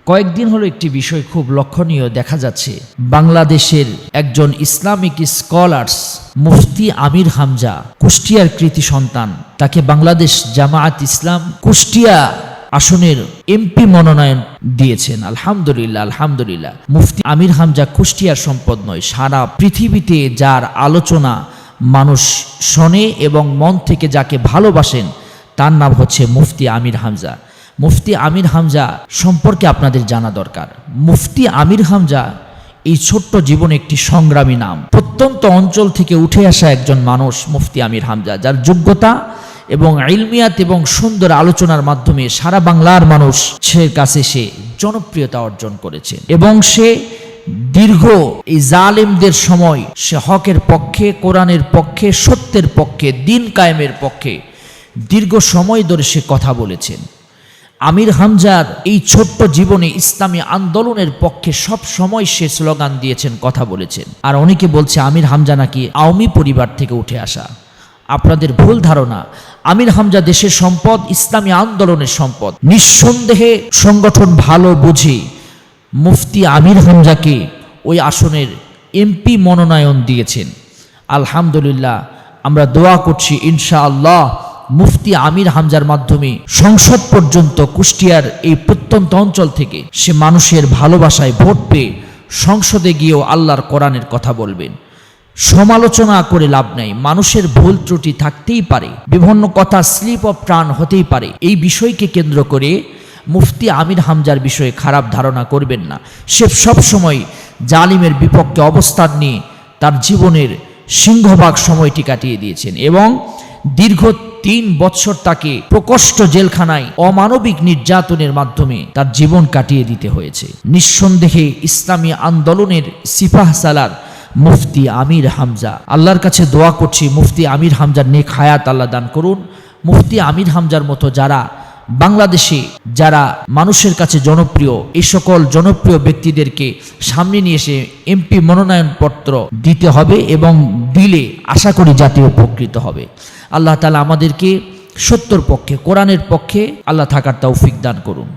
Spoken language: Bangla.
কয়েকদিন হলো একটি বিষয় খুব লক্ষণীয় দেখা যাচ্ছে। বাংলাদেশের একজন ইসলামিক স্কলার্স মুফতি আমির হামজা, কুষ্টিয়ার কৃতি সন্তান, তাকে বাংলাদেশ জামায়াত ইসলাম কুষ্টিয়া আসনের এমপি মনোনয়ন দিয়েছেন। আলহামদুলিল্লাহ, আলহামদুলিল্লাহ। মুফতি আমির হামজা কুষ্টিয়ার সম্পদ নয়, সারা পৃথিবীতে যার আলোচনা মানুষ শোনে এবং মন থেকে যাকে ভালোবাসেন তার নাম হচ্ছে মুফতি আমির হামজা। মুফতি আমির হামজা সম্পর্কে আপনাদের জানা দরকার। মুফতি আমির হামজা এই ছোট্ট জীবনে একটি সংগ্রামী নাম। প্রত্যন্ত অঞ্চল থেকে উঠে আসা একজন মানুষ মুফতি আমির হামজা, যার যোগ্যতা এবং ইলমিয়াত এবং সুন্দর আলোচনার মাধ্যমে সারা বাংলার মানুষের কাছে সে জনপ্রিয়তা অর্জন করেছেন এবং সে দীর্ঘ এই জালেমদের সময় সে হকের পক্ষে, কোরআনের পক্ষে, সত্যের পক্ষে, দিন কায়েমের পক্ষে দীর্ঘ সময় ধরে সে কথা বলেছেন। আমির হামজার এই ছোট্ট জীবনে ইসলামী আন্দোলনের পক্ষে সব সময় সে স্লোগান দিয়েছেন, কথা বলেছেন। আর অনেকে বলছে আমির হামজা নাকি আওয়ামী পরিবার থেকে উঠে আসা। আপনাদের ভুল ধারণা। আমির হামজা দেশের সম্পদ, ইসলামী আন্দোলনের সম্পদ। নিঃসন্দেহে সংগঠন ভালো বুঝে মুফতি আমির হামজাকে ওই আসনের এমপি মনোনয়ন দিয়েছেন। আলহামদুলিল্লাহ, আমরা দোয়া করছি ইনশাআল্লাহ মুফতি আমির হামজার মাধ্যমে সংসদ পর্যন্ত কুষ্টিয়ার এই প্রত্যন্ত অঞ্চল থেকে সে মানুষের ভালোবাসায় ভোট পেয়ে সংসদে গিয়েও আল্লাহর কোরআনের কথা বলবেন। সমালোচনা করে লাভ নাই, মানুষের ভুল ত্রুটি থাকতেই পারে, বিভিন্ন কথা স্লিপ অফ টার্ন হতেই পারে। এই বিষয়কে কেন্দ্র করে মুফতি আমির হামজার বিষয়ে খারাপ ধারণা করবেন না। সে সবসময় জালিমের বিপক্ষে অবস্থান নিয়ে তার জীবনের সিংহভাগ সময়টি কাটিয়ে দিয়েছেন এবং দীর্ঘ 3 বছর তাকে প্রকোষ্ঠ জেলখানায় অমানবিক নির্যাতনের মাধ্যমে তার জীবন কাটিয়ে দিতে হয়েছে। নিঃসন্দেহে ইসলামী আন্দোলনের সিপাহ সালার মুফতি আমির হামজা। আল্লাহর কাছে দোয়া করছি মুফতি আমির হামজার নেক হায়াত আল্লাহ দান করুন। মুফতি আমির হামজার মতো যারা বাংলাদেশে যারা মানুষের কাছে জনপ্রিয়, এই সকল জনপ্রিয় ব্যক্তিদেরকে সামনে নিয়ে এসে এমপি মনোনয়নপত্র দিতে হবে এবং দিলে আশা করি জাতি উপকৃত হবে। আল্লাহ তাআলা আমাদেরকে সত্যর পক্ষে, কোরআনের পক্ষে আল্লাহ থাকার তৌফিক দান করুন।